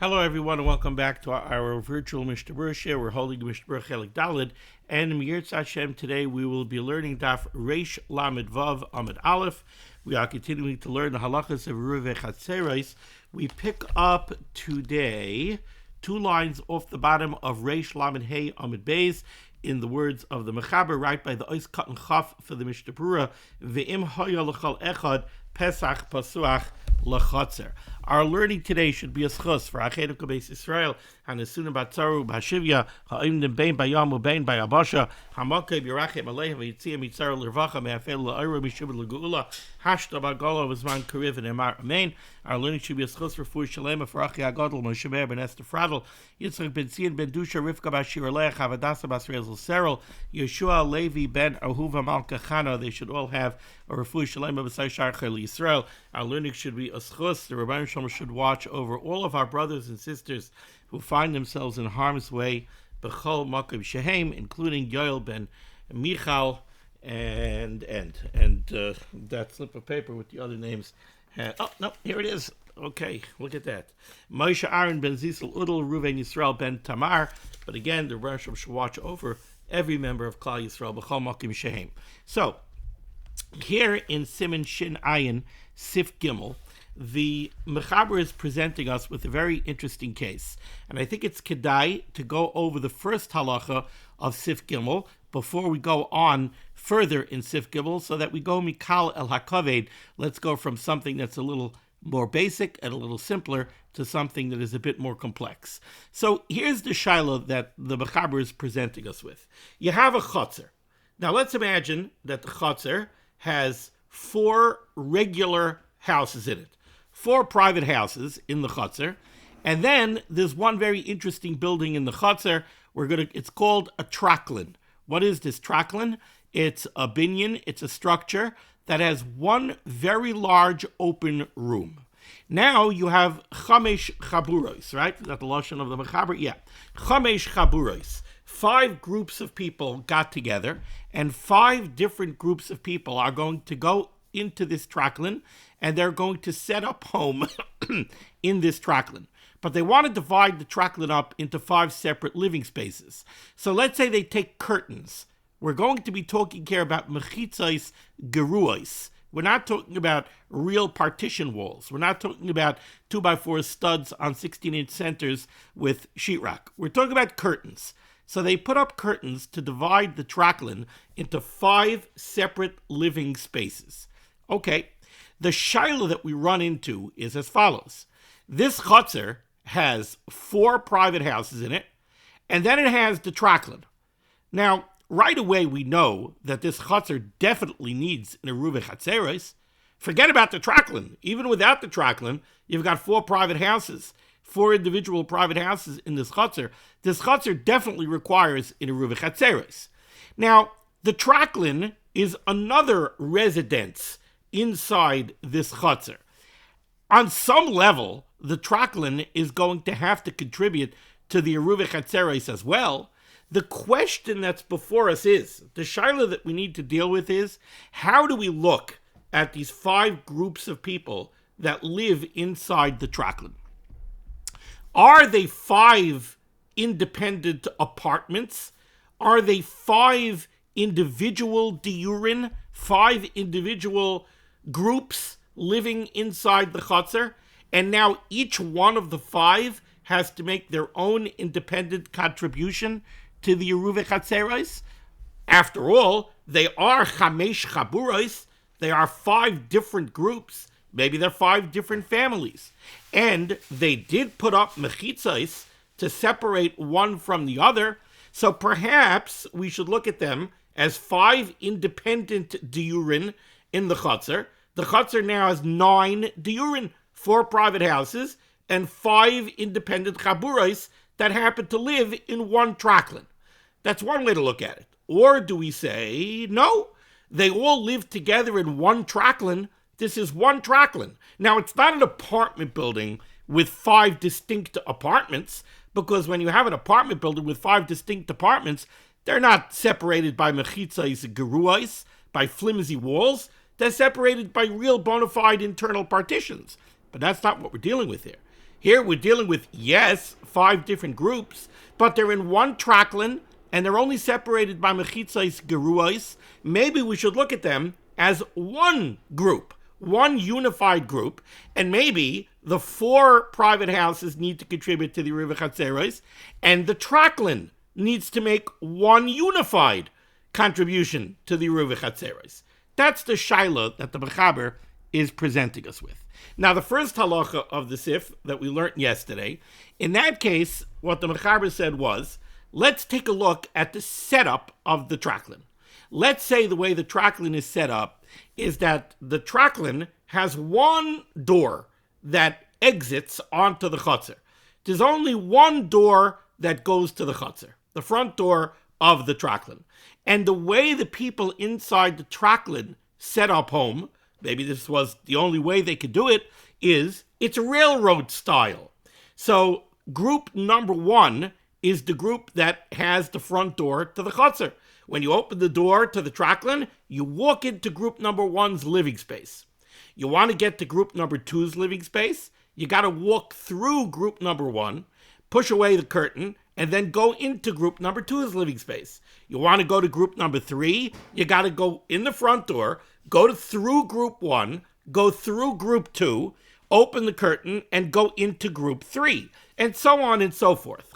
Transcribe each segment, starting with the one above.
Hello, everyone, and welcome back to our virtual Mishnah Berurah. We're holding Mishnah Berurah Chelik Daled, and Mirz Hashem today we will be learning Daf Reish Lamed Vav Amud Aleph. We are continuing to learn the halachas of Eruv Chatzeros. We pick up today 2 lines off the bottom of Reish Lamed Hey Amud Beis in the words of the Mechaber, right by the Ois Kat and Chaf for the Mishnah Berurah. Ve'im hoya l'chol echad Pesach Pasuach L'Chatzer. Our learning today should be a schus for Achenu Kabeis Israel, Hanesunim Batzaru Bashivya, Ha'imnim Bein Bayam Ubein Bayabasha, Hamakei Birachem Aleha V'Yitzia Mitzaru L'Rvacha Me'afel L'Ayra Mishubed L'Geula, Hashta Bagala V'Zman Kariv and Emar Amen. Our learning should be a schus for Fur Shalema for Achi Agadol Moshe Meir Ben Esther Fradel, Yitzchak Ben Zion Ben Dusha Rivka Bashir Alech Havadasa Basrael Serel, Yeshua Levi Ben Ahuva Malka Chana. They should all have a Refu Shalema B'Sai Shar Chel Yisrael. Our learning should be a schus. The Rabban Shalom should watch over all of our brothers and sisters who find themselves in harm's way, B'chol Makom Shehem, including Yoel Ben Michal and that slip of paper with the other names. Oh, no, here it is. Okay, look at that. Moshe Aaron Ben Zisel Udal Ruven Yisrael Ben Tamar. But again, the Rabban Shalom should watch over every member of Klal Yisrael, B'chol Makom Shehem. So, here in Siman Shin Ayin Sif Gimel, the Mechaber is presenting us with a very interesting case. And I think it's kedai to go over the first halacha of Sif Gimel before we go on further in Sif Gimel, so that we go Mikal El HaKaved. Let's go from something that's a little more basic and a little simpler to something that is a bit more complex. So here's the shaila that the Mechaber is presenting us with. You have a chotzer. Now let's imagine that the chotzer has 4 regular houses in it. 4 private houses in the chotzer, and then there's one very interesting building in the chotzer. It's called a traklin. What is this traklin? It's a binyan. It's a structure that has one very large open room. Now you have chamesh chaburos, right? Is that the lashon of the mechaber? Yeah, chamesh chaburos. 5 groups of people got together, and 5 different groups of people are going to go into this traklin, and they're going to set up home in this traklin. But they want to divide the traklin up into 5 separate living spaces. So let's say they take curtains. We're going to be talking here about mechitzos geruos. We're not talking about real partition walls. We're not talking about 2x4 studs on 16-inch centers with sheetrock. We're talking about curtains. So they put up curtains to divide the traklin into 5 separate living spaces. Okay, the shaila that we run into is as follows. This chotzer has 4 private houses in it, and then it has the traklin. Now, right away we know that this chotzer definitely needs an Eruv Chatzeros. Forget about the traklin. Even without the traklin, you've got 4 private houses. 4 individual private houses in this chotzer. This chotzer definitely requires an Eruv Chatzeros. Now, the traklin is another residence inside this chotzer. On some level, the traklin is going to have to contribute to the Eruv Chatzeros as well. The question that's before us is, the shaila that we need to deal with is, how do we look at these 5 groups of people that live inside the traklin? Are they 5 independent apartments? Are they 5 individual diurin, 5 individual groups living inside the chotzer? And now each one of the 5 has to make their own independent contribution to the Eruv Chatzeros? After all, they are chamesh chaburos. They are 5 different groups. Maybe they're 5 different families. And they did put up mechitzos to separate one from the other. So perhaps we should look at them as 5 independent diurin in the chotzer. The chotzer now has 9 diurin, 4 private houses, and 5 independent chaburos that happen to live in one traklin. That's one way to look at it. Or do we say, no, they all live together in one traklin. This is one traklin. Now, it's not an apartment building with 5 distinct apartments, because when you have an apartment building with 5 distinct apartments, they're not separated by mechitzos geruos, by flimsy walls. They're separated by real bona fide internal partitions. But that's not what we're dealing with here. Here we're dealing with, yes, 5 different groups, but they're in one traklin, and they're only separated by mechitzais geruais. Maybe we should look at them as one group, one unified group, and maybe the 4 private houses need to contribute to the Eruv Chatzeros, and the traklin needs to make one unified contribution to the Eruv Chatzeros. That's the shaila that the Mechaber is presenting us with. Now, the first halacha of the Sif that we learned yesterday, in that case, what the Mechaber said was, let's take a look at the setup of the traklin. Let's say the way the traklin is set up is that the traklin has one door that exits onto the chutzner. There's only one door that goes to the chutzner, the front door of the traklin. And the way the people inside the traklin set up home, maybe this was the only way they could do it, is it's railroad style. So group number 1 is the group that has the front door to the chutzner. When you open the door to the traklin, you walk into group number 1's living space. You want to get to group number 2's living space, you got to walk through group number 1, push away the curtain, and then go into group number 2's living space. You want to go to group number 3, you got to go in the front door, go through group 1, go through group 2, open the curtain, and go into group 3, and so on and so forth.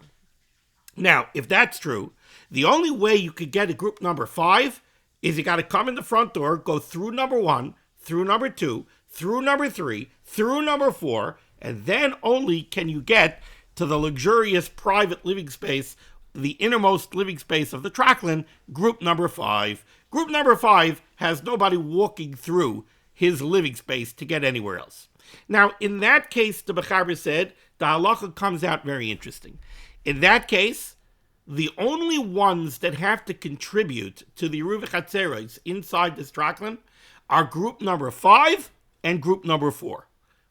Now, if that's true, the only way you could get to group number 5 is you got to come in the front door, go through number 1, through number 2, through number 3, through number 4, and then only can you get to the luxurious private living space, the innermost living space of the traklin, group number 5. Group number 5 has nobody walking through his living space to get anywhere else. Now, in that case, the Mechaber said, the halacha comes out very interesting. In that case, the only ones that have to contribute to the Eruv Chatzeros inside this traklin are group number 5 and group number 4.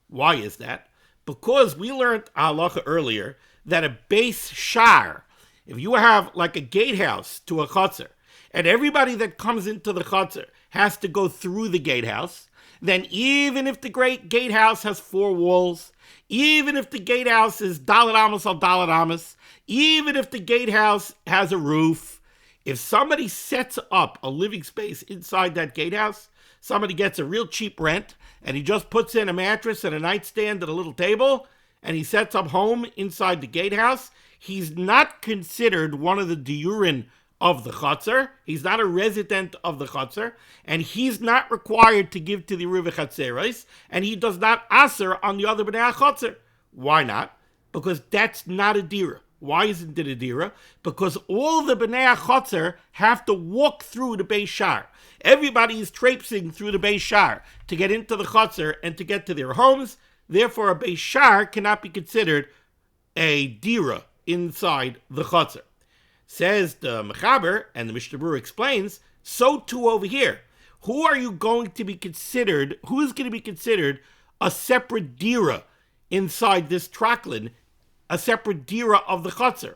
Why is that? Because we learned halacha earlier that a base shar, if you have like a gatehouse to a chutzner, and everybody that comes into the chutzner has to go through the gatehouse, then even if the great gatehouse has 4 walls, even if the gatehouse is dalet amos al dalet amos, even if the gatehouse has a roof, if somebody sets up a living space inside that gatehouse, somebody gets a real cheap rent, and he just puts in a mattress and a nightstand and a little table, and he sets up home inside the gatehouse, he's not considered one of the diurin of the chutzner. He's not a resident of the chutzner, and he's not required to give to the Eruv Chatzeros, and he does not aser on the other bnei chutzner. Why not? Because that's not a dira. Why isn't it a dira? Because all the bnei chutzner have to walk through the Beis Shar. Everybody is traipsing through the Beis Shar to get into the chutzner and to get to their homes. Therefore, a Beis Shar cannot be considered a dira inside the chutzner. Says the Mechaber, and the Mishnah Berurah explains, so too over here. Who are you going to be considered, who is going to be considered a separate dira inside this traklin, a separate dira of the chutzner?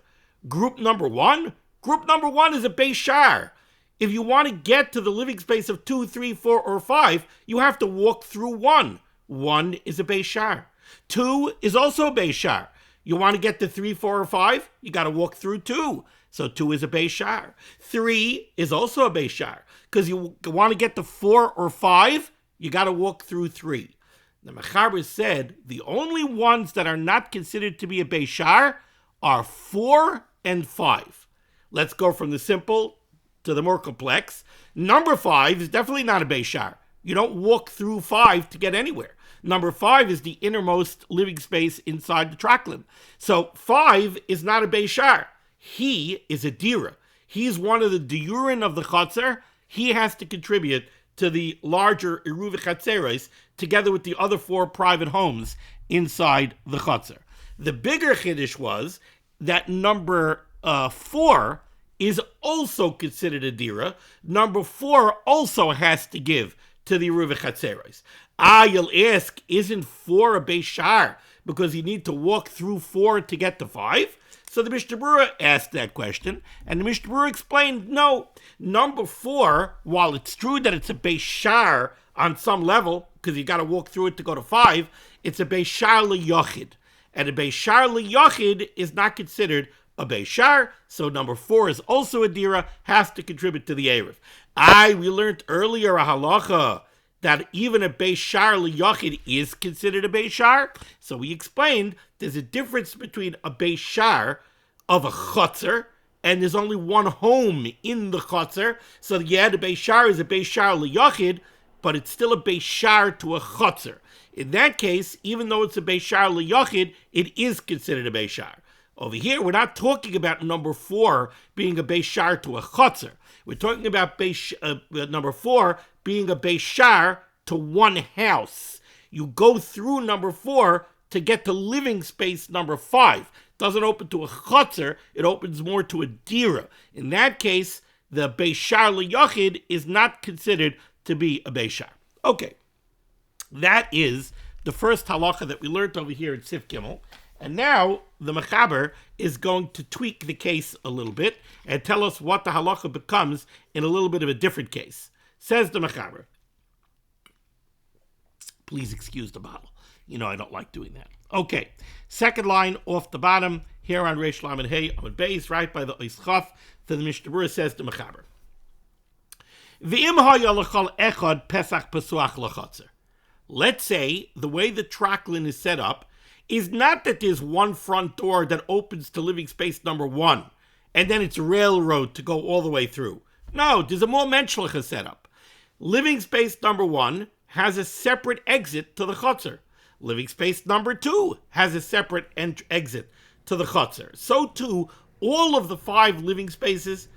Group number 1? Group number 1 is a Beis Shar. If you want to get to the living space of 2, 3, 4, or 5, you have to walk through 1. 1 is a Beis Shar. 2 is also a Beis Shar. You want to get to 3, 4, or 5, you got to walk through 2. So 2 is a Beis Shar. 3 is also a Beis Shar. Because you want to get to 4 or 5, you got to walk through 3. The Mechaber said the only ones that are not considered to be a Beis Shar are 4 and 5. Let's go from the simple to the more complex. Number 5 is definitely not a Beis Shar. You don't walk through 5 to get anywhere. Number 5 is the innermost living space inside the traklin. So 5 is not a Beis Shar. He is a dira. He's one of the diurin of the chutzner. He has to contribute to the larger Eruv Chatzeros together with the other 4 private homes inside the chutzner. The bigger chiddush was that number 4 is also considered a dira. Number 4 also has to give to the Eruv Chatzeros. You'll ask, isn't 4 a Beis Shar because you need to walk through 4 to get to 5? So the Mishnah Berurah asked that question, and the Mishnah Berurah explained, no, number 4, while it's true that it's a Beis Shar on some level, because you got to walk through it to go to 5, it's a Beis Shar leyochid. and a Beishar L'Yachid is not considered a Beishar, so number 4 is also a Dira, has to contribute to the Erev. We learned earlier a halacha that even a Beishar L'Yachid is considered a Beishar, so we explained there's a difference between a Beishar of a Chotzer, and there's only one home in the Chotzer, so yeah, the Beishar is a Beishar L'Yachid, but it's still a Beishar to a Chotzer. In that case, even though it's a Beishar L'Yachid, it is considered a Beishar. Over here, we're not talking about number 4 being a Beishar to a Chotzer. We're talking about number 4 being a Beishar to one house. You go through number 4 to get to living space number 5. It doesn't open to a Chotzer, it opens more to a Dira. In that case, the Beishar L'Yachid is not considered to be a Beishar. Okay, that is the first halacha that we learned over here in Sif Gimel. And now the Mechaber is going to tweak the case a little bit and tell us what the halacha becomes in a little bit of a different case. Says the Mechaber. Please excuse the bottle. You know I don't like doing that. Okay, second line off the bottom here on Reish Lamed Hey on base, right by the Ois Chaf. The Mishnah Berurah says the Mechaber. V'im haya l'chol echad pesach pesuach l'chotzer. Let's say the way the tracklin is set up is not that there's one front door that opens to living space number 1, and then it's railroad to go all the way through. No, there's a more menschliche setup. Living space number 1 has a separate exit to the chotzer. Living space number 2 has a separate exit to the chotzer. So too, all of the 5 living spaces,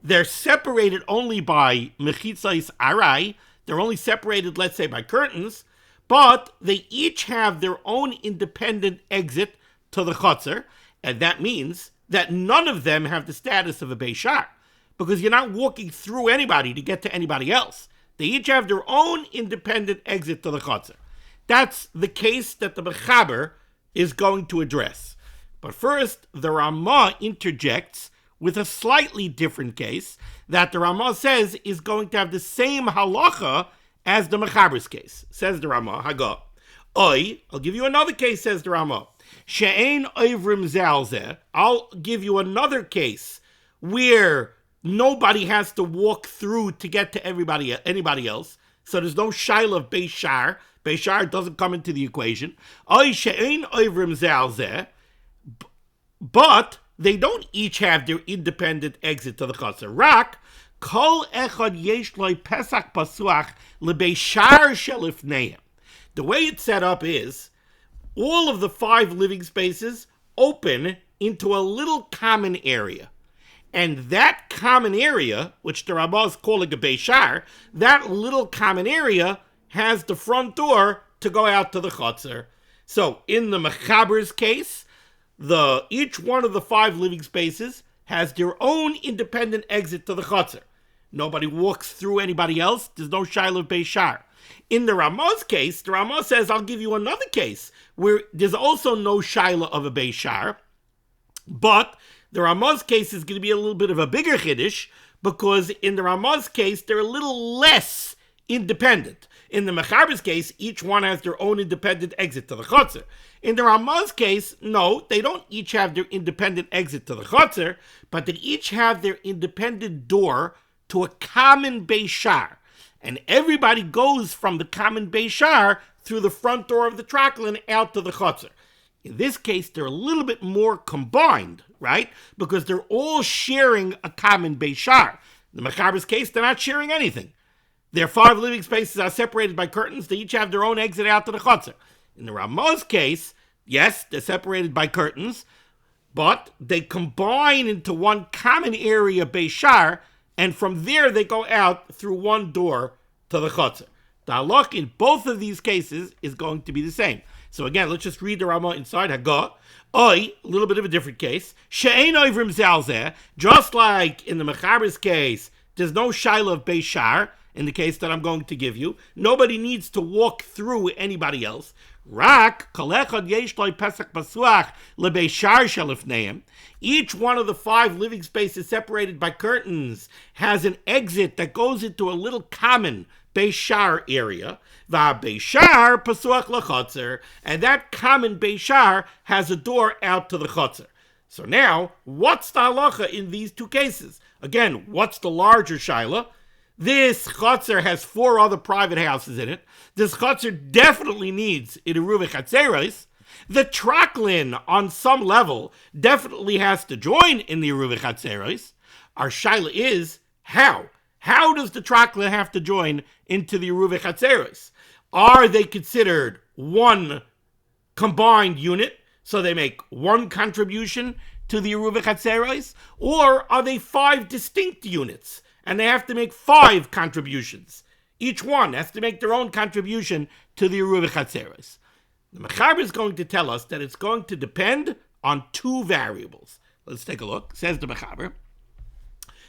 they're separated only by mechitzais arai. They're only separated, let's say, by curtains, but they each have their own independent exit to the chotzer, and that means that none of them have the status of a Beishar, because you're not walking through anybody to get to anybody else. They each have their own independent exit to the chotzer. That's the case that the Mechaber is going to address. But first, the Ramah interjects with a slightly different case that the Ramah says is going to have the same halacha as the Mechaber's case. Says the Ramah, Haga. I'll give you another case, says the Ramah. She'ein oivrim zalzeh. I'll give you another case where nobody has to walk through to get to anybody else. So there's no shaila of Beishar. Beishar doesn't come into the equation. She'ein oivrim zalzeh. But they don't each have their independent exit to the chotzer. Rak, kol echad yesh loy pesach pasuach lebeishar shelifneim. The way it's set up is all of the 5 living spaces open into a little common area. And that common area, which the Rabbah is calling a Beishar, that little common area has the front door to go out to the chotzer. So in the Mechaber's case, each one of the 5 living spaces has their own independent exit to the chotzer. Nobody walks through anybody else. There's no shaila of Beishar. In the Ramah's case, the Ramah says, I'll give you another case where there's also no shaila of a Beishar, but the Ramah's case is going to be a little bit of a bigger chiddush, because in the Ramah's case, they're a little less independent. In the Mechaber's case, each one has their own independent exit to the chotzer. In the Ramah's case, no, they don't each have their independent exit to the chotzer, but they each have their independent door to a common Beishar. And everybody goes from the common Beishar through the front door of the tracklin out to the chotzer. In this case, they're a little bit more combined, right? Because they're all sharing a common Beishar. In the Mechaber's case, they're not sharing anything. Their 5 living spaces are separated by curtains. They each have their own exit out to the chotzer. In the Ramah's case, yes, they're separated by curtains, but they combine into one common area Beishar, and from there they go out through one door to the chotzer. The halach in both of these cases is going to be the same. So again, let's just read the Ramah inside. Haga. A little bit of a different case. She'ein oivrim zalzeh. Just like in the Mechaber's case, there's no shaila of Beishar. In the case that I'm going to give you, nobody needs to walk through anybody else. Rak kol echad yesh lo pesach pasuach lebeishar shelifneim. Each one of the 5 living spaces separated by curtains has an exit that goes into a little common Beishar area, Beishar pasuach lechotzer, and that common Beishar has a door out to the chotzer. So now, what's the halacha in these two cases? Again, what's the larger shaila? This chotzer has 4 other private houses in it. This chotzer definitely needs an eruv chatzeros. The traklin, on some level, definitely has to join in the eruv chatzeros. Our shaila is, how? How does the traklin have to join into the eruv chatzeros? Are they considered one combined unit, so they make one contribution to the eruv chatzeros? Or are they 5 distinct units, and they have to make 5 contributions? Each one has to make their own contribution to the eruv chatzeros. The Mechaber is going to tell us that it's going to depend on 2 variables. Let's take a look. Says the Mechaber.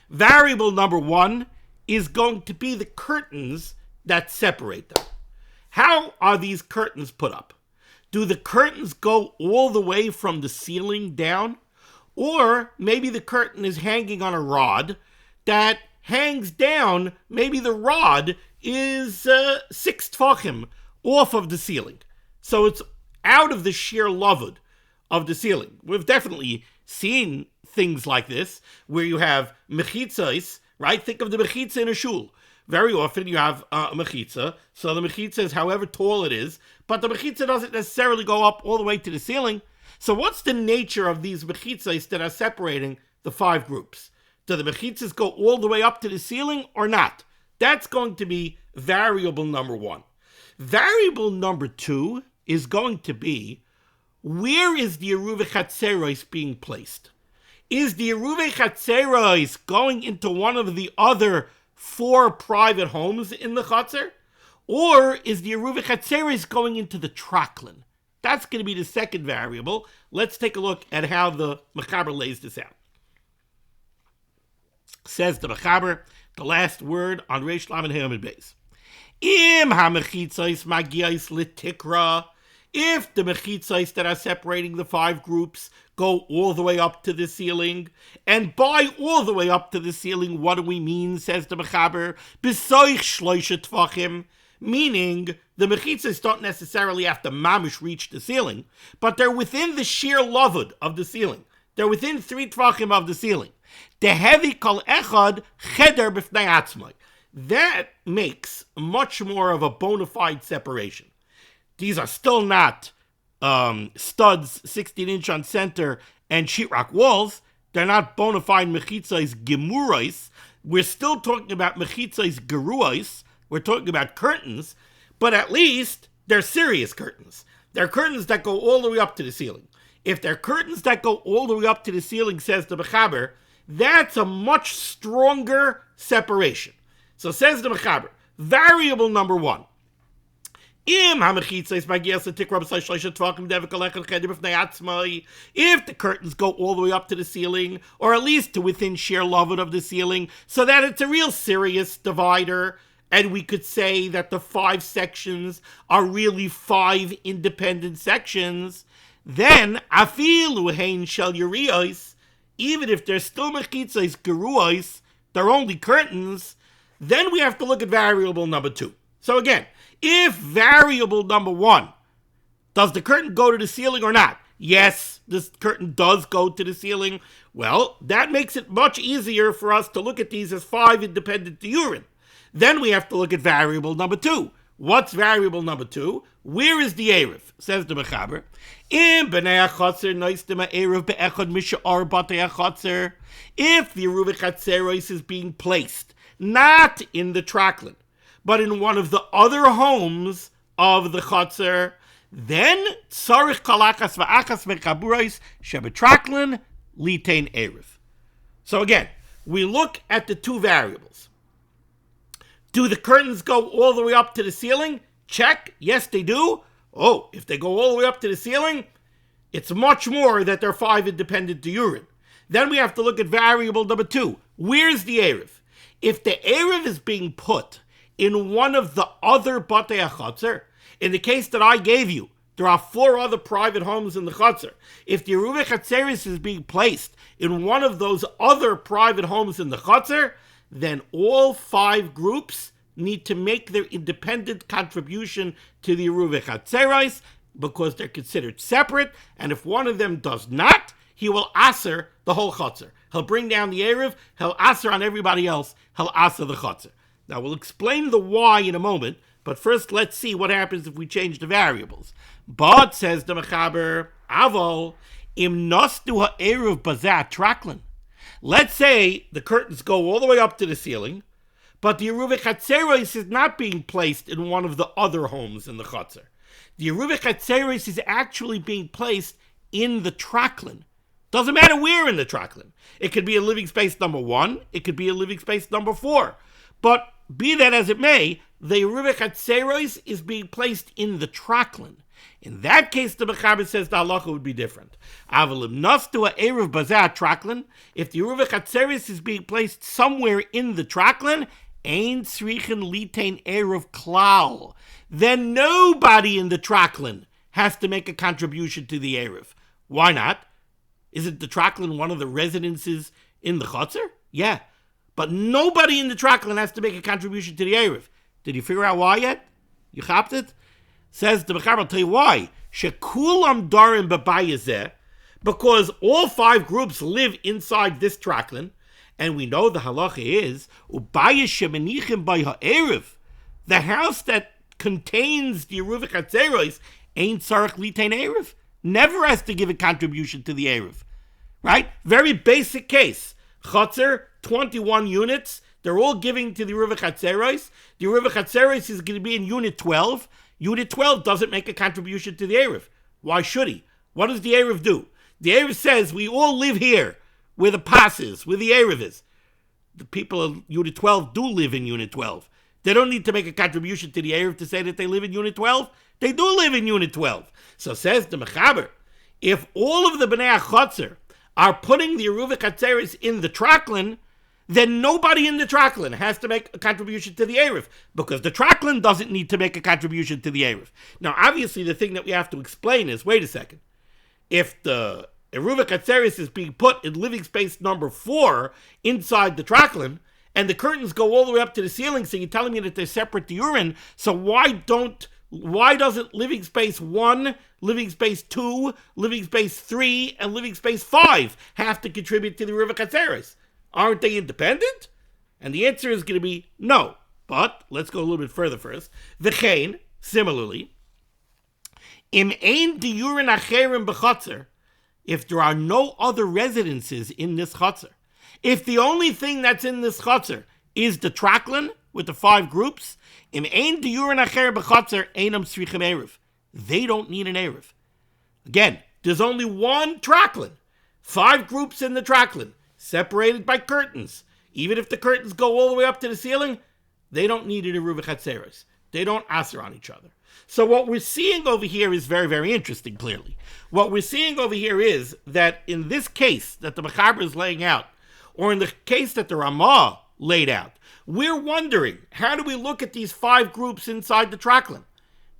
Variable number 1 is going to be the curtains that separate them. How are these curtains put up? Do the curtains go all the way from the ceiling down? Or maybe the curtain is hanging on a rod that hangs down. Maybe the rod is 6 tfachim off of the ceiling. So it's out of the sheer limud of the ceiling. We've definitely seen things like this, where you have mechitzas, right? Think of the mechitza in a shul. Very often you have a mechitza, so the mechitza is however tall it is, but the mechitza doesn't necessarily go up all the way to the ceiling. So what's the nature of these mechitzas that are separating the 5 groups? Do the mechitzas go all the way up to the ceiling or not? That's going to be variable number 1. Variable number 2 is going to be, where is the eruv chatzeros being placed? Is the eruv chatzeros going into one of the other 4 private homes in the chotzer? Or is the eruv chatzeros going into the traklin? That's going to be the second variable. Let's take a look at how the Mechaber lays this out. Says the Mechaber, the last word on Reish Lamed Hey Amud Beis. Im ha-mechitzos magios litikra. If the mechitzos that are separating the 5 groups go all the way up to the ceiling, and by all the way up to the ceiling, what do we mean, says the Mechaber? B'soich shloisha tfachim, meaning the mechitzos don't necessarily have to mamish reach the ceiling, but they're within the sheer limud of the ceiling. They're within 3 tfachim of the ceiling. Dehevi kol echad cheder b'fnei atzmai. That makes much more of a bona fide separation. These are still not studs, 16-inch on center, and sheetrock walls. They're not bona fide mechitzos gemuros. We're still talking about mechitzos geruos. We're talking about curtains, but at least they're serious curtains. They're curtains that go all the way up to the ceiling. If they're curtains that go all the way up to the ceiling, says the Mechaber, that's a much stronger separation. So says the Mechaber, variable number 1. If the curtains go all the way up to the ceiling, or at least to within sheer limud of the ceiling, so that it's a real serious divider, and we could say that the 5 sections are really 5 independent sections, then afilu hein shel yuriyos, even if they're still mechitzos geruos, they're only curtains, then we have to look at variable number 2. So again, if variable number 1, does the curtain go to the ceiling or not? Yes, this curtain does go to the ceiling. Well, that makes it much easier for us to look at these as 5 independent diurim. Then we have to look at variable number 2. What's variable number 2? Where is the Erev? Says the Mechaber. In b'nei hachotzer noistem ha'erev be'echad misha'ar batei hachotzer. If the eruv chatzeros is being placed not in the traklin, but in one of the other homes of the chotzer, then tzarich kalakas va'achas mechaburos shebetraklin litein erev. So again, we look at the 2 variables. Do the curtains go all the way up to the ceiling? Check. Yes, they do. Oh, if they go all the way up to the ceiling, it's much more that they're 5 independent diurim. Then we have to look at variable number 2. Where's the Erev? If the Erev is being put in one of the other batei hachotzer, in the case that I gave you, there are 4 other private homes in the chotzer. If the eruv chatzeros is being placed in one of those other private homes in the chotzer, then all 5 groups need to make their independent contribution to the Eruv Chatzeros because they're considered separate, and if one of them does not, he will aser the whole Chatzar. He'll bring down the Eruv, he'll aser on everybody else, he'll aser the Chatzar. Now we'll explain the why in a moment, but first let's see what happens if we change the variables. But, says the Mechaber, Avol, im nostu ha'eruv bazat traklin. Let's say the curtains go all the way up to the ceiling, but the Eruv Chatzeros is not being placed in one of the other homes in the Chatzar. The Eruv Chatzeros is actually being placed in the traklin. Doesn't matter where in the traklin. It could be a living space number 1, it could be a living space number 4. But be that as it may, the Eruv Chatzeros is being placed in the traklin. In that case, the Mechaber says the halacha would be different. Avalim nostu ha'eruv bazat traklin. If the Eruv Chatzeros is being placed somewhere in the traklin, ein tzrichin litain eruv klal. Then nobody in the traklin has to make a contribution to the eruv. Why not? Isn't the traklin one of the residences in the Chatzar? Yeah. But nobody in the traklin has to make a contribution to the eruv. Did you figure out why yet? You chopped it? Says the Mechaber, I'll tell you why. Shekulam darim b'bayazeh, because all 5 groups live inside this traklin, and we know the halacha is ubayis shemenichim by ha'eruv. The house that contains the Eruv Chatzeros ain't tzarich litain eruv. Never has to give a contribution to the eruv. Right? Very basic case. Chatzar, 21 units. They're all giving to the Eruv Chatzeros. The Eruv Chatzeros is going to be in Unit 12. Unit 12 doesn't make a contribution to the eruv. Why should he? What does the eruv do? The eruv says, we all live here, where the pas is, where the eruv is. The people of Unit 12 do live in Unit 12. They don't need to make a contribution to the eruv to say that they live in Unit 12. They do live in Unit 12. So says the Mechaber, if all of the Bnei HaChatzar are putting the Eruv Chatzeros in the traklin, then nobody in the traklin has to make a contribution to the eruv, because the traklin doesn't need to make a contribution to the eruv. Now, obviously, the thing that we have to explain is, wait a second, if the Eruv Chatzeros is being put in living space number 4 inside the traklin, and the curtains go all the way up to the ceiling, so you're telling me that they're separate diurin, so why doesn't living space 1, living space 2, living space 3, and living space 5 have to contribute to the Eruv Chatzeros? Aren't they independent? And the answer is going to be no. But let's go a little bit further first. V'chein, similarly, im ein diurin acherim b'chatzar, if there are no other residences in this chatzar, if the only thing that's in this chatzar is the traklin with the 5 groups, im ein diurin acher b'chatzar einam tzrichem eruv. They don't need an eruv. Again, there's only one traklin, 5 groups in the traklin, separated by curtains. Even if the curtains go all the way up to the ceiling, they don't need an Eruv Chatzeros. They don't aser on each other. So what we're seeing over here is very, very interesting, clearly. What we're seeing over here is that in this case that the Mechaber is laying out, or in the case that the Ramah laid out, we're wondering, how do we look at these 5 groups inside the traklin?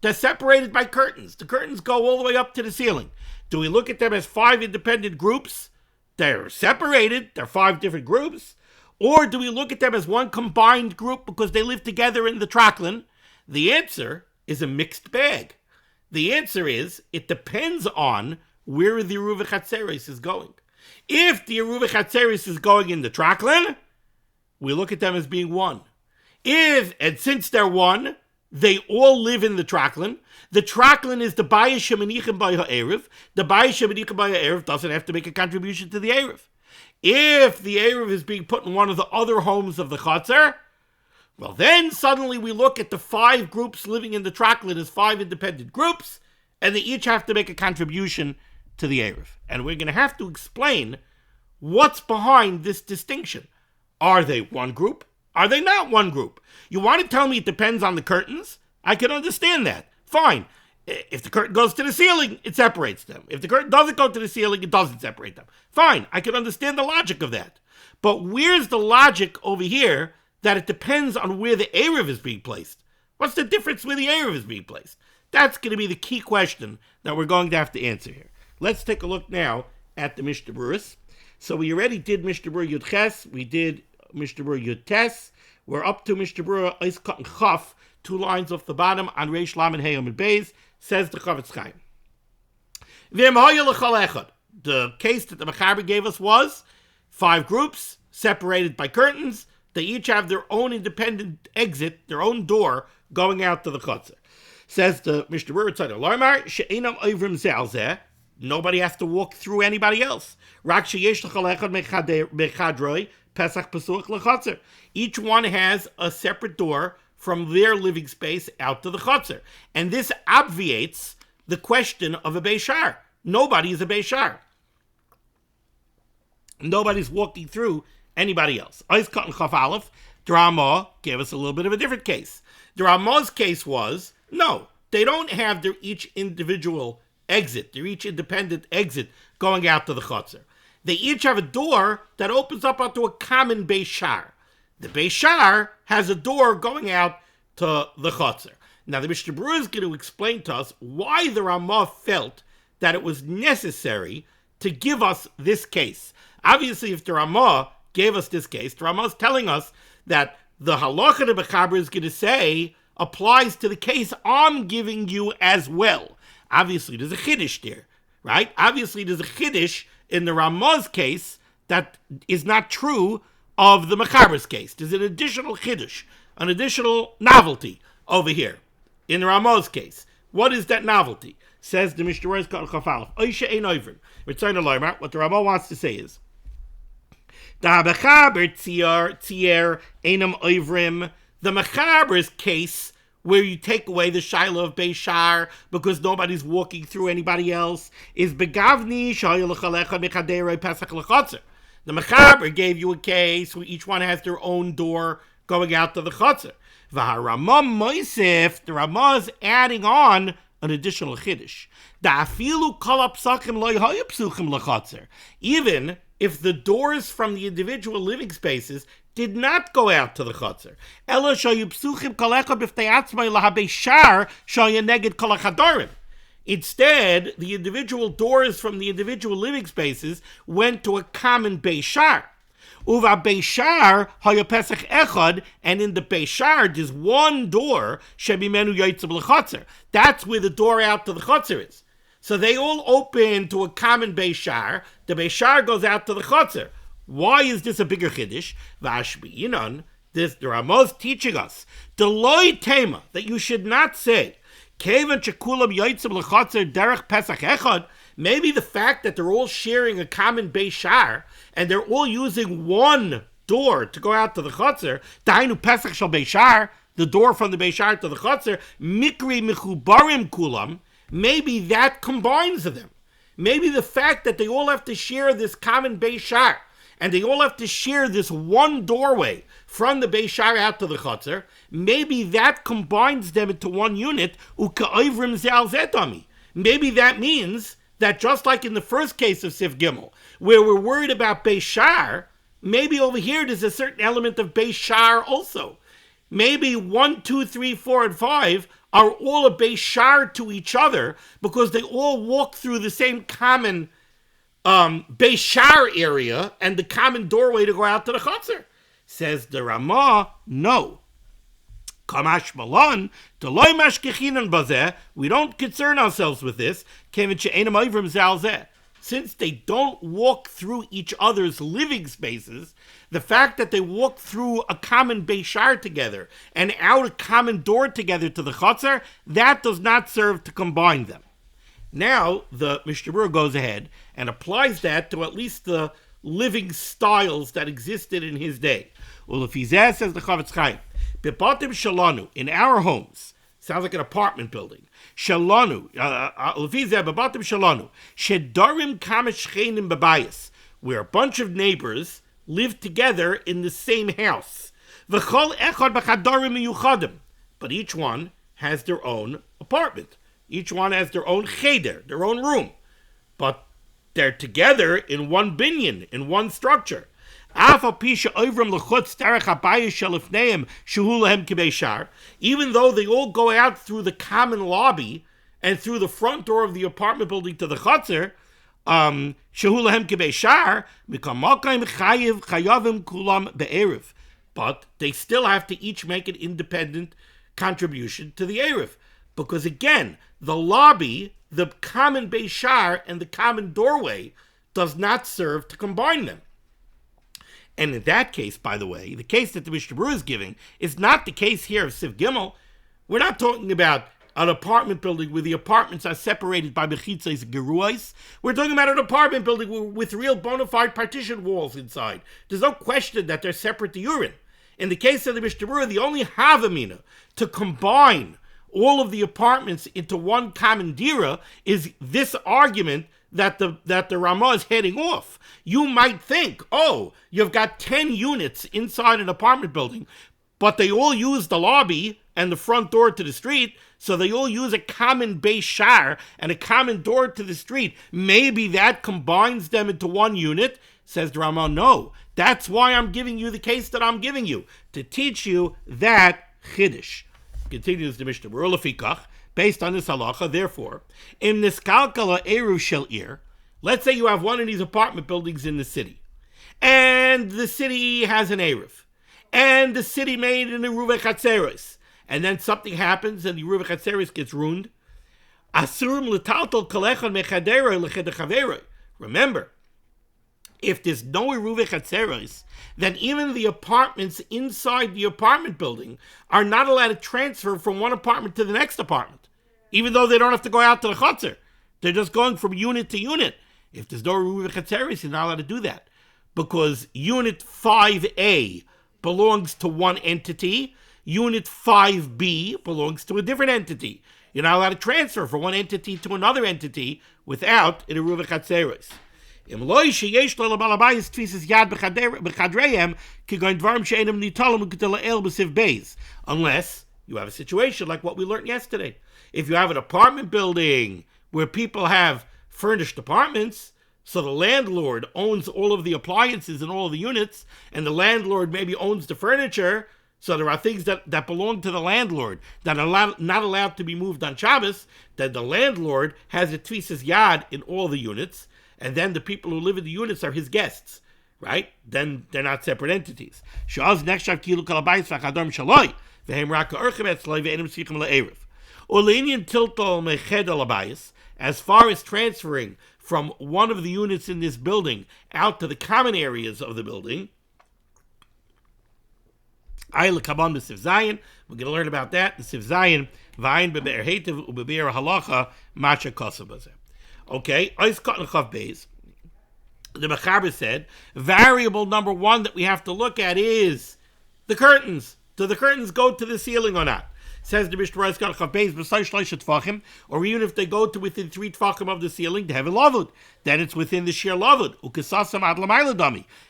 They're separated by curtains. The curtains go all the way up to the ceiling. Do we look at them as 5 independent groups? They're separated, they're 5 different groups. Or do we look at them as one combined group because they live together in the traklin? The answer is a mixed bag. The answer is, it depends on where the Eruv Chatzeros is going. If the Eruv Chatzeros is going in the traklin, we look at them as being 1. And since they're 1, they all live in the traklin. The traklin is the bayis shemenichim by ha'eruv. The bayis shemenichim by ha'eruv doesn't have to make a contribution to the eruv. If the eruv is being put in one of the other homes of the chatzar, well, then suddenly we look at the 5 groups living in the traklin as 5 independent groups, and they each have to make a contribution to the eruv. And we're going to have to explain what's behind this distinction. Are they one group? Are they not one group? You want to tell me it depends on the curtains? I can understand that. Fine. If the curtain goes to the ceiling, it separates them. If the curtain doesn't go to the ceiling, it doesn't separate them. Fine. I can understand the logic of that. But where's the logic over here that it depends on where the eruv is being placed? What's the difference where the eruv is being placed? That's going to be the key question that we're going to have to answer here. Let's take a look now at the Mishnah Berurah. So we already did Mishnah Berurah Yud Ches. We did Mishnah Berurah Yud Tes. We're up to Mishnah Berurah Eis Cut and Chaf, 2 lines off the bottom on Reish Lamed Hey Amud Beis. Says the Chavetz Chaim. The case that the Mechaber gave us was 5 groups separated by curtains. They each have their own independent exit, their own door going out to the chutzner. Says the Mishnah Berurah, nobody has to walk through anybody else. Each one has a separate door from their living space out to the chutzner. And this obviates the question of a Beishar. Nobody is a Beishar. Nobody's walking through anybody else. Eis Cut and Chaf Aleph, the Ramah gave us a little bit of a different case. The Ramah's case was, no, they don't have their each individual exit, their each independent exit going out to the chutzner. They each have a door that opens up onto a common Beishar. The Beishar has a door going out to the chutzner. Now the Mishnah Berurah is going to explain to us why the Ramah felt that it was necessary to give us this case. Obviously, if the Ramah gave us this case, the Ramah is telling us that the halacha the Mechaber is going to say applies to the case I'm giving you as well. Obviously, there's a chiddush there, right? Obviously, there's a chiddush in the Ramah's case that is not true of the Mechaber's case. There's an additional chiddush, an additional novelty over here in the Ramah's case. What is that novelty? Says the Mishnah Berurah, what the Ramah wants to say is, the Mechaber's case, where you take away the Shiloh of Beishar because nobody's walking through anybody else, is Begavni Pesach. The Mechaber gave you a case where each one has their own door going out to the chutzner. The Ramah is adding on an additional chiddush. Even if the doors from the individual living spaces did not go out to the chutzner. Instead, the individual doors from the individual living spaces went to a common Beishar. Uva Beishar haya Pesach echad, and in the Beishar there's one door shebimenu yotzim l'chutzner. That's where the door out to the chutzner is. So they all open to a common Beishar. The Beishar goes out to the chutzner. Why is this a bigger chiddush? Vashbi'inon, the Ramah's teaching us the loy tema, that you should not say kevan shekulam yotzim l'chutzner derech Pesach echad. Maybe the fact that they're all sharing a common Beishar and they're all using one door to go out to the chutzner, Dainu Pesach shal Beishar, the door from the Beishar to the chutzner, Mikri Mechubarim Kulam, maybe that combines them. Maybe the fact that they all have to share this common Beishar and they all have to share this one doorway from the Beishar out to the chutzner, maybe that combines them into one unit, Uka'ivrim Zal Zetami. Maybe that means that just like in the first case of Sif Gimel, where we're worried about Beishar, maybe over here there's a certain element of Beishar also. Maybe 1, 2, 3, 4, and 5 are all a Beishar to each other because they all walk through the same common Beishar area and the common doorway to go out to the chutzner. Says the Ramah, no. Kamash Malon, Deloy Mashkechinan Bazeh, we don't concern ourselves with this, since they don't walk through each other's living spaces. The fact that they walk through a common Beishar together and out a common door together to the chutzner, that does not serve to combine them. Now, the Mishnah Berurah goes ahead and applies that to at least the living styles that existed in his day. Ulefizeh, says the Chavetz Chaim, Bebatim Shalanu, in our homes, sounds like an apartment building. Shalanu, Ulefizeh, Bebatim Shalanu, Shedarim Kamesh Chenim Bebayis, where a bunch of neighbors live together in the same house. V'chol echad b'chadarim miyuchadim, but each one has their own apartment. Each one has their own cheder, their own room. But they're together in one binyan, in one structure. Even though they all go out through the common lobby and through the front door of the apartment building to the chutzner, but they still have to each make an independent contribution to the Erev. Because again, the lobby, the common Beis Shar, and the common doorway does not serve to combine them. And in that case, by the way, the case that the Mishnah Berurah is giving is not the case here of Siv Gimel. We're not talking about an apartment building where the apartments are separated by mechitzos and geruos. We're talking about an apartment building with real bona fide partition walls inside. There's no question that they're separate diurin. In the case of the Mishnah Berurah, the only havamina to combine all of the apartments into one common dira is this argument that the Ramah is heading off. You might think, oh, you've got 10 units inside an apartment building, but they all use the lobby and the front door to the street, so they all use a common Beis Shar and a common door to the street. Maybe that combines them into one unit. Says the Ramah, no. That's why I'm giving you the case that I'm giving you, to teach you that chiddush. Continues the Mishnah Berurah, lefikach, based on this halacha, therefore, in niskalkala eru shel ir, let's say you have one of these apartment buildings in the city, and the city has an eruv, and the city made an eruv chatzeros, and then something happens and the eruv chatzeros gets ruined. Asurim l'taltal kalechon mechadera l'chedechavera. Remember, if there's no eruv chatzeros, then even the apartments inside the apartment building are not allowed to transfer from one apartment to the next apartment, even though they don't have to go out to the chotzer. They're just going from unit to unit. If there's no eruv chatzeros, you're not allowed to do that, because unit 5A belongs to one entity, unit 5B belongs to a different entity. You're not allowed to transfer from one entity to another entity without an eruv chatzeros. Unless you have a situation like what we learned yesterday. If you have an apartment building where people have furnished apartments, so the landlord owns all of the appliances and all of the units, and the landlord maybe owns the furniture, so there are things that belong to the landlord that are not allowed to be moved on Shabbos, then the landlord has a tfisas yad in all the units, and then the people who live in the units are his guests, right? Then they're not separate entities. As far as transferring from one of the units in this building out to the common areas of the building, we're going to learn about that. The Siv Zayin, Vayin bebe'er heitev ubebe'er halacha macha kosav. Okay, the Mechaber said, variable number one that we have to look at is the curtains. Do the curtains go to the ceiling or not? Says the Mishnah Berurah, or even if they go to within 3 tfachim of the ceiling, they have a lavud. Then it's within the sheer lavud.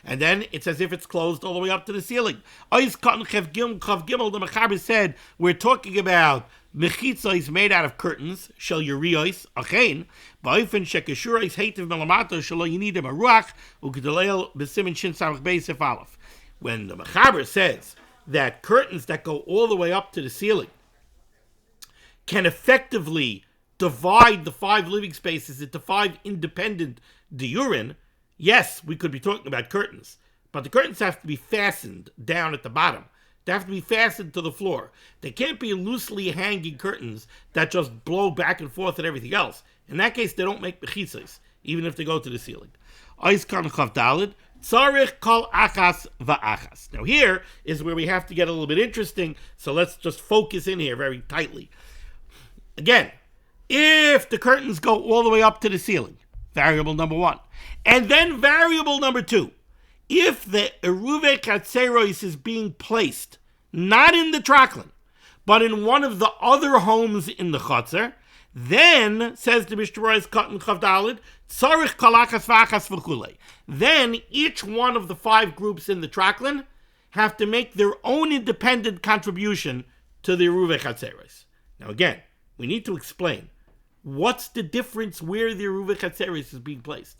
And then it's as if it's closed all the way up to the ceiling. The Mechaber said, we're talking about mechitza is made out of curtains, shel yuriyos, achein, ba'ofen shekeshura is heitiv melamato, shelo yinidim aruach, u'gedaleil b'simin shin samach beis if aleph. When the Mechaber says that curtains that go all the way up to the ceiling can effectively divide the 5 living spaces into 5 independent diurin, yes, we could be talking about curtains, but the curtains have to be fastened down at the bottom. They have to be fastened to the floor. They can't be loosely hanging curtains that just blow back and forth and everything else. In that case, they don't make mechitzos, even if they go to the ceiling. Now here is where we have to get a little bit interesting, so let's just focus in here very tightly. Again, if the curtains go all the way up to the ceiling, variable number 1, and then variable number 2, if the eruve chatzeros is being placed not in the traklin, but in one of the other homes in the chotzer, then, says the Mishnah Berurah Katan Chavdalid, tzarich kalachas v'achas v'chulei. Then each one of the 5 groups in the traklin have to make their own independent contribution to the eruve chatzeros. Now again, we need to explain what's the difference where the eruve chatzeros is being placed.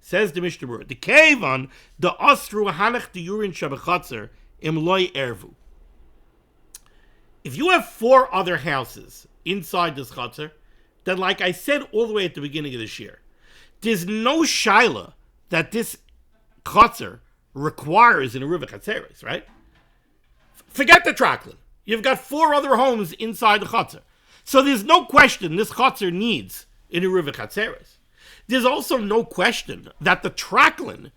Says the Mishnah Berurah, the Kevon, the Ostru Hanach the Urin Shabachatzer, Imloi Ervu. If you have 4 other houses inside this Chatzer, then like I said all the way at the beginning of this year, there's no shaila that this Chatzer requires an Eruv Chatzeros, right? Forget the traklin. You've got 4 other homes inside the chutzner. So there's no question this chutzner needs an eruv chatzeres. There's also no question that the traklin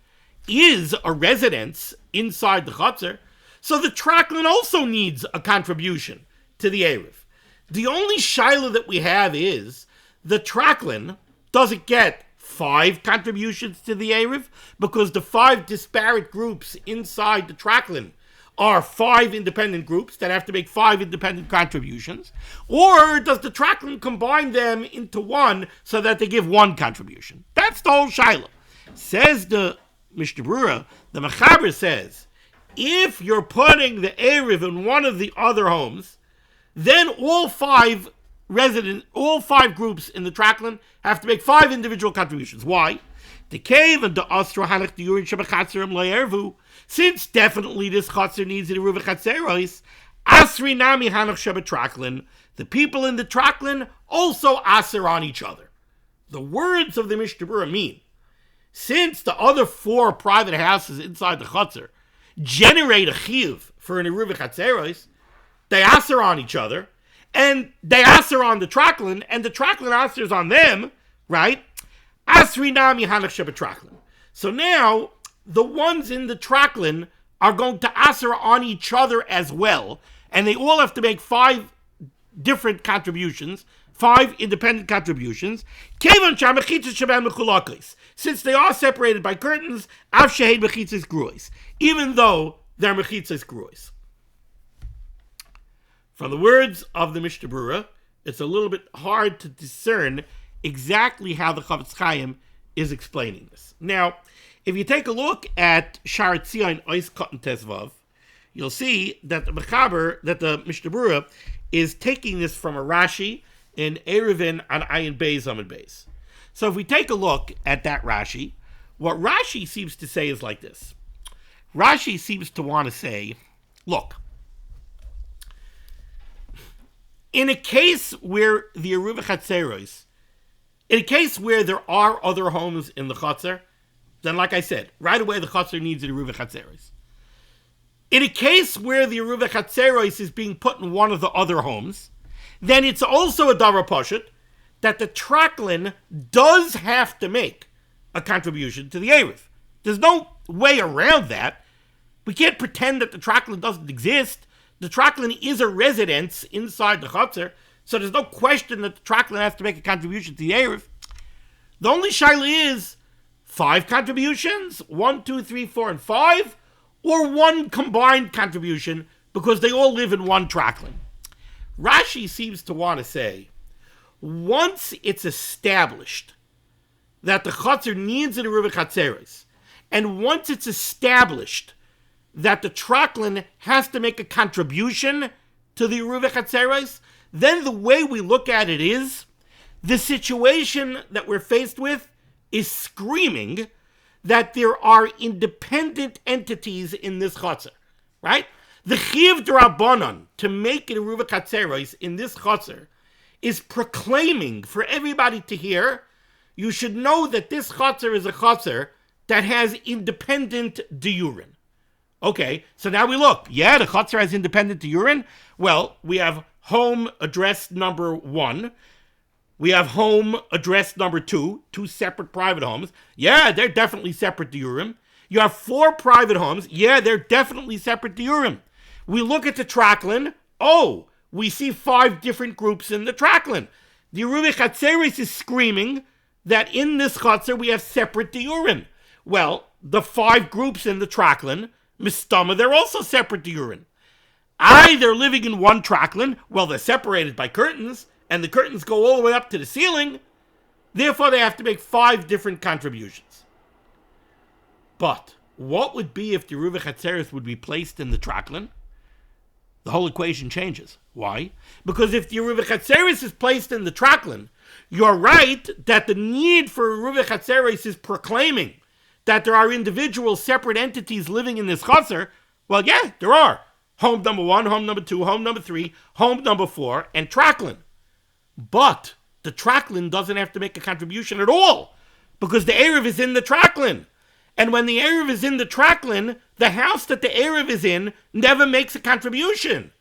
is a residence inside the chutzner. So the traklin also needs a contribution to the eruv. The only shaila that we have is the traklin doesn't get 5 contributions to the eruv because the 5 disparate groups inside the traklin are 5 independent groups that have to make 5 independent contributions, or does the traklin combine them into one so that they give 1 contribution? That's the whole shaila. Says the Mishnah Berurah, the Mechaber says, if you're putting the eruv in one of the other homes, then all 5 groups in the traklin have to make 5 individual contributions. Why? The cave and the astro hanach the urin shabachatzerim loyervu. Since definitely this chatzir needs the eruv chatzeros, asri nami hanach shabatraklin. The people in the traklin also aser on each other. The words of the Mishnah Berurah mean, since the other 4 private houses inside the chatzir generate a chiyuv for an eruv chatzeros, they aser on each other, and they aser on the traklin, and the traklin asers on them, right? Asri nami hanach shabatraklin. So now, the ones in the traklin are going to aser on each other as well, and they all have to make 5 different contributions, 5 independent contributions. Since they are separated by curtains, even though they're mechitzas gruos. From the words of the Mishnah Berurah, it's a little bit hard to discern exactly how the Chavetz Chaim is explaining this. Now, if you take a look at Shar Tzion Ois Katan Tesvav, you'll see that the Mishnah Berurah is taking this from a Rashi in Eruvin on Ayin Beis Amud Beis. So if we take a look at that Rashi, what Rashi seems to say is like this. Rashi seems to want to say, look, in a case where the eruv chatzeros, in a case where there are other homes in the chutzner, then like I said, right away the chutzner needs an eruv chatzeros. In a case where the eruv chatzeros is being put in one of the other homes, then it's also a davar pashut that the traklin does have to make a contribution to the eruv. There's no way around that. We can't pretend that the traklin doesn't exist. The traklin is a residence inside the chutzner, so there's no question that the traklin has to make a contribution to the eruv. The only shaila is 5 contributions, 1, 2, 3, 4, and 5, or 1 combined contribution because they all live in one traklin. Rashi seems to want to say, once it's established that the chutzner needs an eruv chatzeros, and once it's established that the traklin has to make a contribution to the eruv chatzeros, then the way we look at it is, the situation that we're faced with is screaming that there are independent entities in this chutzner, right? The chiyuv d'Rabbanan to make an eruv chatzeros in this chutzner is proclaiming for everybody to hear, you should know that this chutzner is a chutzner that has independent diurin. Okay, so now we look. Yeah, the chutzner has independent diurin. Well, we have home address number 1. We have home address number 2, 2 separate private homes. Yeah, they're definitely separate diurim. You have 4 private homes. Yeah, they're definitely separate diurim. We look at the traklin. Oh, we see 5 different groups in the traklin. The eruv chatzeros is screaming that in this chutzner we have separate diurim. Well, the 5 groups in the traklin, mistama, they're also separate diurim. They're living in one traklin. Well, they're separated by curtains, and the curtains go all the way up to the ceiling. Therefore, they have to make 5 different contributions. But what would be if the eruv chatzeros would be placed in the traklin? The whole equation changes. Why? Because if the eruv chatzeros is placed in the traklin, you're right that the need for eruv chatzeros is proclaiming that there are individual separate entities living in this chutzner. Well, yeah, there are. Home number 1, home number 2, home number 3, home number 4, and traklin. But the traklin doesn't have to make a contribution at all because the eruv is in the traklin. And when the Erev is in the Traklin, the house that the Erev is in never makes a contribution.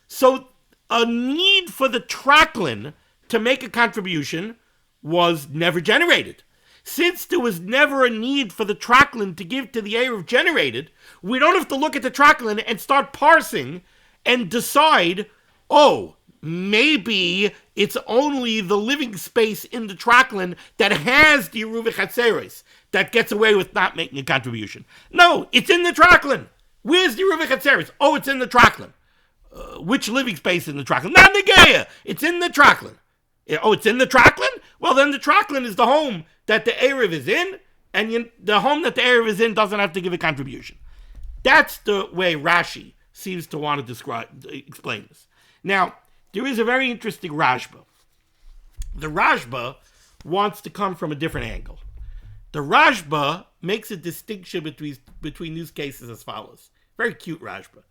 So a need for the Traklin to make a contribution was never generated. Since there was never a need for the Traklin to give to the Erev generated, we don't have to look at the Traklin and start parsing and decide, oh, maybe it's only the living space in the Traklin that has the Yeruv Chatzeros that gets away with not making a contribution. No, it's in the Traklin. Where's the Yeruv Chatzeros? Oh, it's in the Traklin. Which living space in the Traklin? Not Negeya. It's in the Traklin. Oh, it's in the Traklin? Well, then the Traklin is the home that the Erev is in, and the home that the Erev is in doesn't have to give a contribution. That's the way Rashi seems to want to explain this. Now, there is a very interesting Rashba. The Rashba wants to come from a different angle. The Rashba makes a distinction between these cases as follows. Very cute Rashba.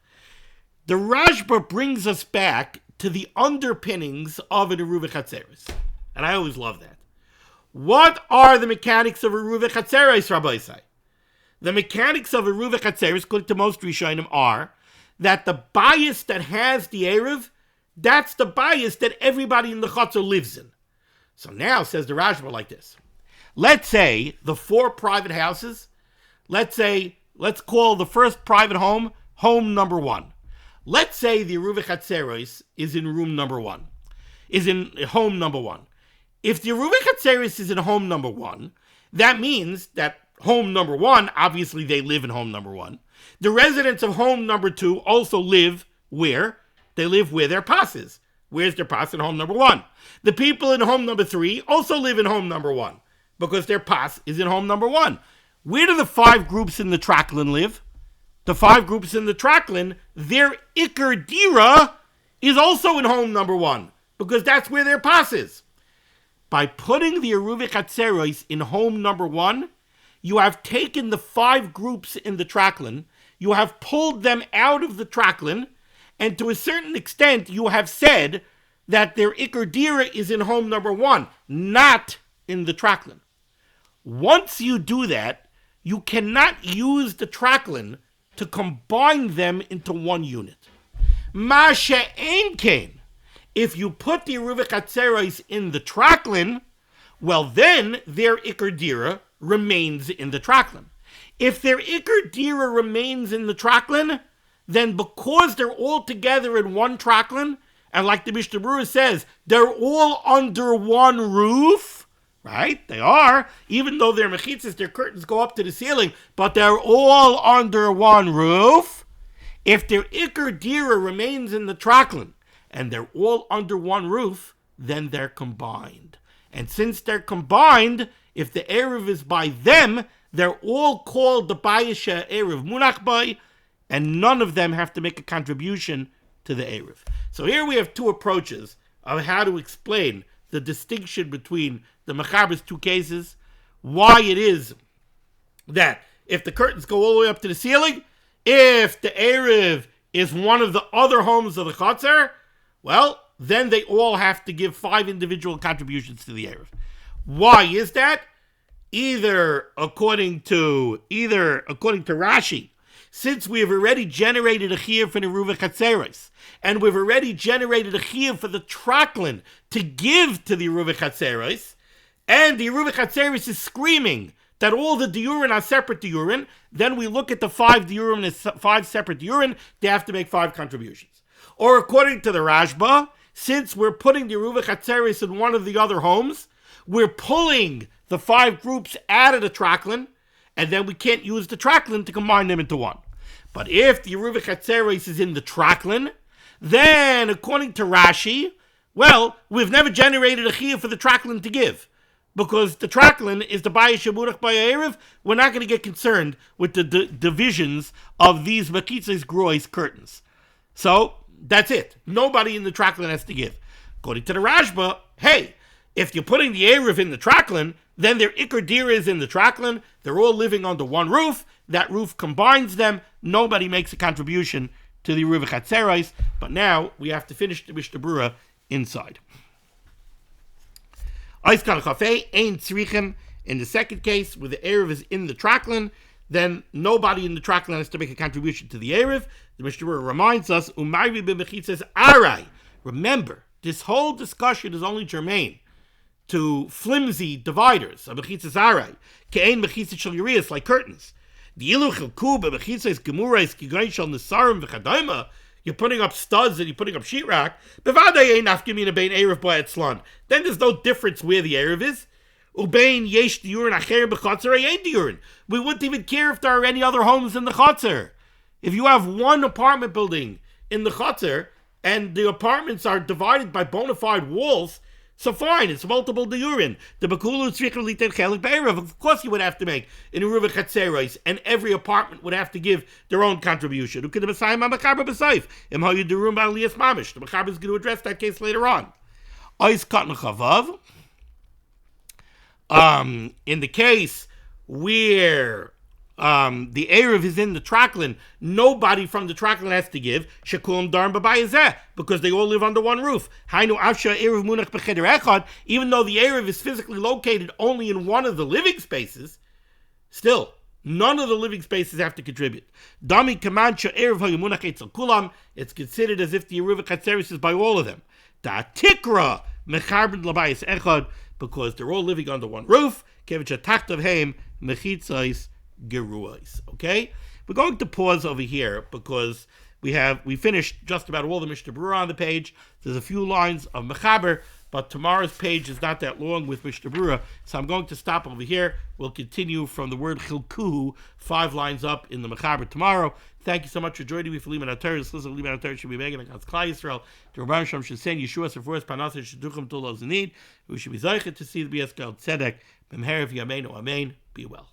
The Rashba brings us back to the underpinnings of an Eruv Chatzeros. And I always love that. What are the mechanics of Eruv Chatzeros, Rabbi Isai? The mechanics of Eruv Chatzeros, according to most Rishonim, are that the bias that has the Erev, that's the bias that everybody in the Chatzor lives in. So now, says the Rashba like this. Let's say the 4 private houses, let's call the first private home, home number 1. Let's say the Eruv Chatzeros is in room number 1, is in home number 1. If the Eruv Chatzeros is in home number 1, that means that home number 1, obviously they live in home number 1. The residents of home number 2 also live where? They live where their pas is. Where's their pas in home number 1? The people in home number 3 also live in home number 1 because their pas is in home number 1. Where do the 5 groups in the Traklin live? The 5 groups in the Traklin, their Iker Dira is also in home number 1 because that's where their pas is. By putting the Eruv Chatzeros in home number 1, you have taken the 5 groups in the Traklin, you have pulled them out of the Traklin, and to a certain extent, you have said that their Iker Dira is in home number 1, not in the Traklin. Once you do that, you cannot use the Traklin to combine them into one unit. Ma she'ein kain. If you put the Eruv Chatzeros in the Traklin, well then their Iker Dira remains in the Traklin. If their Iker Dira remains in the Traklin, then because they're all together in one Traklin, and like the Mishnah Berurah says, they're all under one roof, right? They are, even though their mechitzas, their curtains go up to the ceiling, but they're all under one roof. If their Iker Dira remains in the Traklin, and they're all under one roof, then they're combined. And since they're combined, if the Erev is by them, they're all called the Bayesha Erev Munach Bay, and none of them have to make a contribution to the Erev. So here we have 2 approaches of how to explain the distinction between the Mechaber's 2 cases, why it is that if the curtains go all the way up to the ceiling, if the Erev is one of the other homes of the Chatzar, well, then they all have to give 5 individual contributions to the Erev. Why is that? Either according to Rashi, since we have already generated a chiyuv for the Eruv Chatzeros, and we've already generated a chiyuv for the Traklin to give to the Eruv Chatzeros, and the Eruv Chatzeros is screaming that all the diurin are separate diurin, then we look at the 5 diurin as 5 separate diurin, they have to make 5 contributions. Or according to the Rashba, since we're putting the Eruv Chatzeros in one of the other homes, we're pulling the 5 groups out of the Traklin, and then we can't use the Traklin to combine them into one. But if the Eruv Chatzeros is in the Traklin, then according to Rashi, well, we've never generated a chiyuv for the Traklin to give. Because the Traklin is the Bayesha Munach Bay Erev, we're not going to get concerned with the divisions of these Mechitzas Grois curtains. So, that's it. Nobody in the Traklin has to give. According to the Rashba, hey, if you're putting the Erev in the Traklin, then their Iker Dira is in the Traklin, they're all living under one roof, that roof combines them, nobody makes a contribution to the Eruv Chatzeros, but now we have to finish the Mishnah Berurah inside. Ein tzrichem In the second case, where the Erev is in the Traklin, then nobody in the Traklin has to make a contribution to the Erev. The Mishnah Berurah reminds us, Umayri b'mechitzas arai. Remember, this whole discussion is only germane to flimsy dividers of mechitzas arai, ke'ein mechitzas shel yiriyas, like curtains. The ilu chilku b'mechitzas gemurais kigoyin shel nesarim v'chadayma. You're putting up studs and you're putting up sheetrock. Bevadei ein nafkamina bein erev ba'etzlan. Then there's no difference where the erev is. Ubein yesh diurin acher b'chotzer ein diurin. We wouldn't even care if there are any other homes in the chotzer. If you have one apartment building in the chotzer and the apartments are divided by bona fide walls, so fine, it's multiple diurin. The bakulu tzricha liten chelik be'erev. Of course, you would have to make an eruv chatzeros, and every apartment would have to give their own contribution. The mechaber is going to address that case later on. In the case where the Erev is in the Traklin, nobody from the Traklin has to give, because they all live under one roof. Even though the Erev is physically located only in one of the living spaces, still, none of the living spaces have to contribute. It's considered as if the Erev Chatzeris is by all of them. Because they're all living under one roof. Okay? We're going to pause over here because we finished just about all the Mishnah Berurah on the page. There's a few lines of Mechaber, but tomorrow's page is not that long with Mishnah Berurah, so I'm going to stop over here. We'll continue from the word Chilkuhu, 5 lines up in the Mechaber tomorrow. Thank you so much for joining me for limud HaTorah. This is limud HaTorah should be making against Klal Yisrael. The Rabban Shalom should send Yeshua Sephorus Panasah Sheduchim to those in need. We should be zeichet to see the BS Gal Tzedek. B'mher Yameinu Amen. Be well.